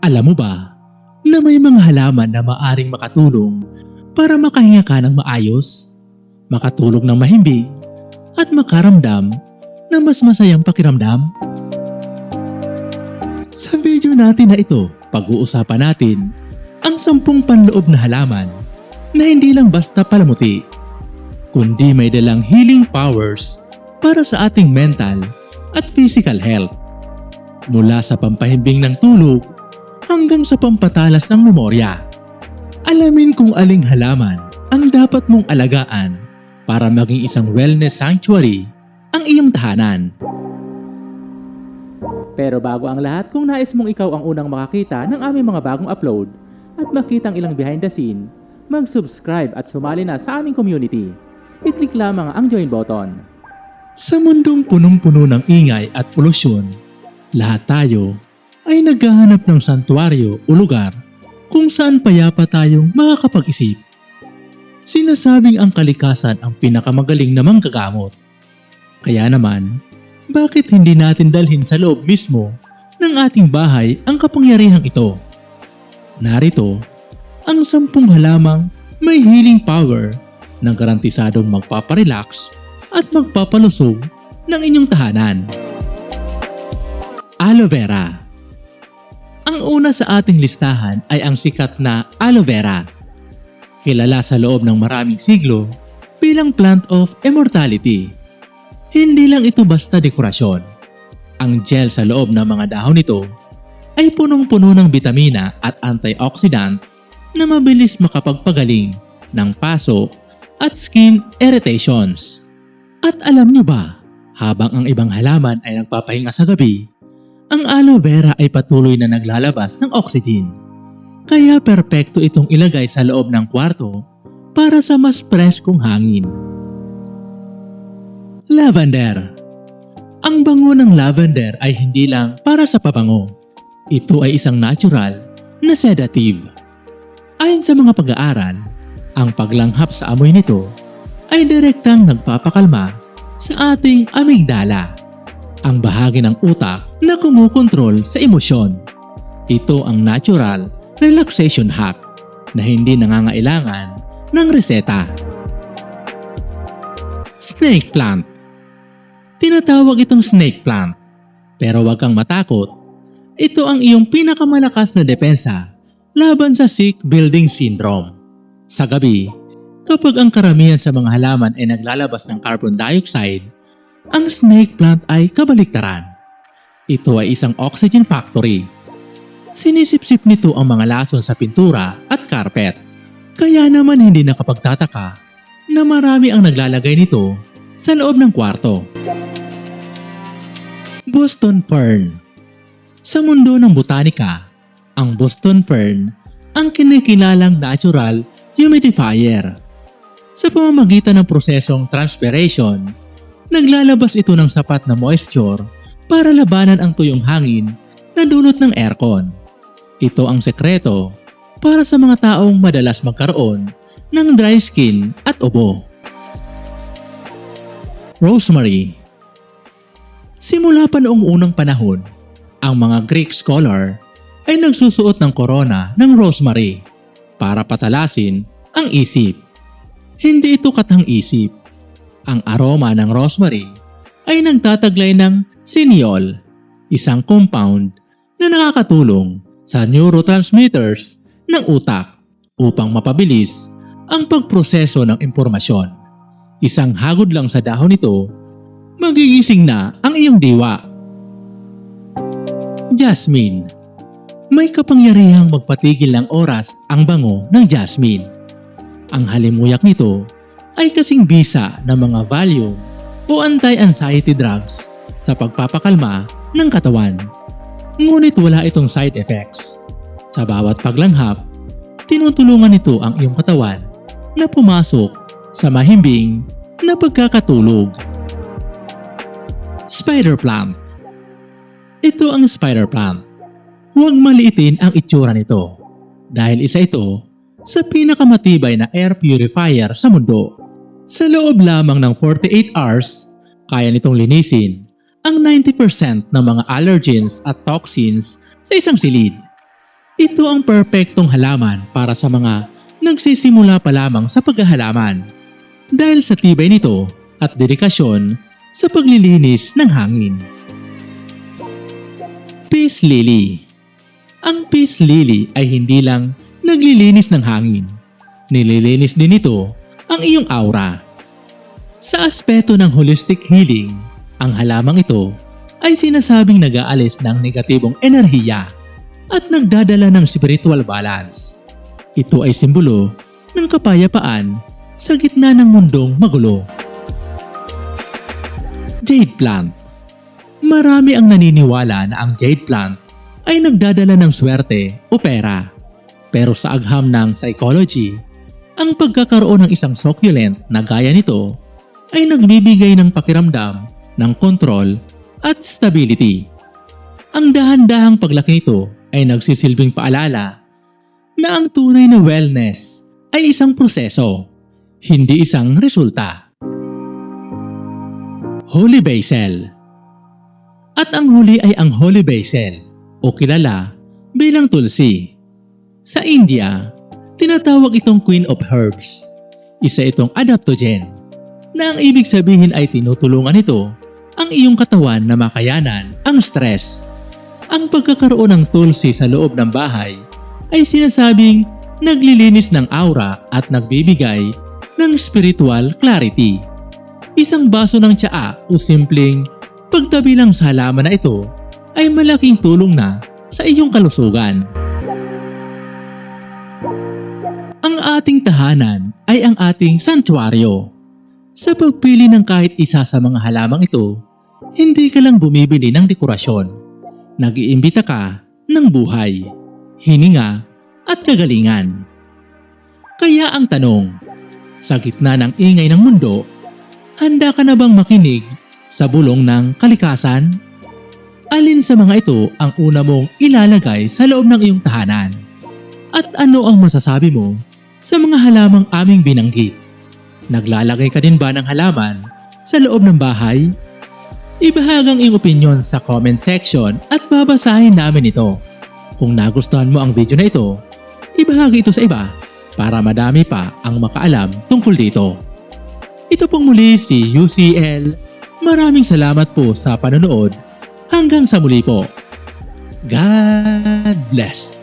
Alam mo ba na may mga halaman na maaring makatulong para makahinga ka ng maayos, makatulog ng mahimbing, at makaramdam na mas masayang pakiramdam? Sa video natin na ito, pag-uusapan natin ang 10 panloob na halaman na hindi lang basta palamuti, kundi may dalang healing powers para sa ating mental at physical health. Mula sa pampahimbing ng tulog hanggang sa pampatalas ng memorya. Alamin kung aling halaman ang dapat mong alagaan para maging isang wellness sanctuary ang iyong tahanan. Pero bago ang lahat, kung nais mong ikaw ang unang makakita ng aming mga bagong upload at makitang ilang behind the scene, mag-subscribe at sumali na sa aming community. I-click lamang ang join button. Sa mundong punong-puno ng ingay at polusyon, lahat tayo ay naghahanap ng santuaryo o lugar kung saan payapa tayong makakapag-isip. Sinasabing ang kalikasan ang pinakamagaling na manggagamot. Kaya naman, bakit hindi natin dalhin sa loob mismo ng ating bahay ang kapangyarihang ito? Narito ang 10 halamang may healing power na garantisadong magpaparelax at magpapalusog ng inyong tahanan. Aloe vera. Ang una sa ating listahan ay ang sikat na aloe vera. Kilala sa loob ng maraming siglo bilang plant of immortality. Hindi lang ito basta dekorasyon. Ang gel sa loob ng mga dahon nito ay punong-puno ng bitamina at antioxidant na mabilis makapagpagaling ng paso at skin irritations. At alam niyo ba, habang ang ibang halaman ay nagpapahinga sa gabi, ang aloe vera ay patuloy na naglalabas ng oxygen. Kaya perpekto itong ilagay sa loob ng kwarto para sa mas preskong hangin. Lavender. Ang bango ng lavender ay hindi lang para sa pabango. Ito ay isang natural na sedative. Ayon sa mga pag-aaral, ang paglanghap sa amoy nito ay direktang nagpapakalma sa ating amygdala, ang bahagi ng utak na kumukontrol sa emosyon. Ito ang natural relaxation hack na hindi nangangailangan ng reseta. Snake plant. Tinatawag itong snake plant, pero huwag kang matakot. Ito ang iyong pinakamalakas na depensa laban sa sick building syndrome. Sa gabi, kapag ang karamihan sa mga halaman ay naglalabas ng carbon dioxide, ang snake plant ay kabaliktaran. Ito ay isang oxygen factory. Sinisipsip nito ang mga lason sa pintura at carpet. Kaya naman hindi nakapagtataka na marami ang naglalagay nito sa loob ng kwarto. Boston fern. Sa mundo ng botanika, ang Boston fern ang kinikilalang natural humidifier. Sa pamamagitan ng prosesong transpiration, naglalabas ito ng sapat na moisture para labanan ang tuyong hangin na dulot ng aircon. Ito ang sekreto para sa mga taong madalas magkaroon ng dry skin at ubo. Rosemary. Simula pa noong unang panahon, ang mga Greek scholar ay nagsusuot ng korona ng rosemary para patalasin ang isip. Hindi ito katang-isip. Ang aroma ng rosemary ay nagtataglay ng cineol, isang compound na nakakatulong sa neurotransmitters ng utak upang mapabilis ang pagproseso ng impormasyon. Isang hagod lang sa dahon nito, magigising na ang iyong diwa. Jasmine. May kapangyarihang magpatigil ng oras ang bango ng jasmine. Ang halimuyak nito ay kasing bisa ng mga Valium o anti-anxiety drugs sa pagpapakalma ng katawan. Ngunit wala itong side effects. Sa bawat paglanghap, tinutulungan nito ang iyong katawan na pumasok sa mahimbing na pagkakatulog. Spider plant. Ito ang spider plant. Huwag maliitin ang itsura nito dahil isa ito sa pinakamatibay na air purifier sa mundo. Sa loob lamang ng 48 hours, kaya nitong linisin ang 90% ng mga allergens at toxins sa isang silid. Ito ang perpektong halaman para sa mga nagsisimula pa lamang sa paghahalaman dahil sa tibay nito at dedikasyon sa paglilinis ng hangin. Peace Lily. Ang peace lily ay hindi lang naglilinis ng hangin. Nililinis din ito ang iyong aura. Sa aspeto ng holistic healing, ang halamang ito ay sinasabing nag-aalis ng negatibong enerhiya at nagdadala ng spiritual balance. Ito ay simbolo ng kapayapaan sa gitna ng mundong magulo. Jade Plant. Marami ang naniniwala na ang jade plant ay nagdadala ng swerte o pera. Pero sa agham ng psychology, ang pagkakaroon ng isang succulent na gaya nito ay nagbibigay ng pakiramdam ng control at stability. Ang dahan-dahang paglaki nito ay nagsisilbing paalala na ang tunay na wellness ay isang proseso, hindi isang resulta. Holy Basil. At ang huli ay ang Holy Basil o kilala bilang tulsi. Sa India, tinatawag itong Queen of Herbs. Isa itong adaptogen na ang ibig sabihin ay tinutulungan ito ang iyong katawan na makayanan ang stress. Ang pagkakaroon ng tulsi sa loob ng bahay ay sinasabing naglilinis ng aura at nagbibigay ng spiritual clarity. Isang baso ng tsaa o simpleng pagtabi lang sa halaman na ito ay malaking tulong na sa iyong kalusugan. Ang ating tahanan ay ang ating santuaryo. Sa pagpili ng kahit isa sa mga halamang ito, hindi ka lang bumibili ng dekorasyon. Nag-iimbita ka ng buhay, hininga at kagalingan. Kaya ang tanong, sa gitna ng ingay ng mundo, handa ka na bang makinig sa bulong ng kalikasan? Alin sa mga ito ang una mong ilalagay sa loob ng iyong tahanan? At ano ang masasabi mo sa mga halamang aming binanggit? Naglalagay ka din ba ng halaman sa loob ng bahay? Ibahagi ang iyong opinion sa comment section at babasahin namin ito. Kung nagustuhan mo ang video na ito, ibahagi ito sa iba para madami pa ang makaalam tungkol dito. Ito pong muli si UCL. Maraming salamat po sa panonood. Hanggang sa muli po. God bless.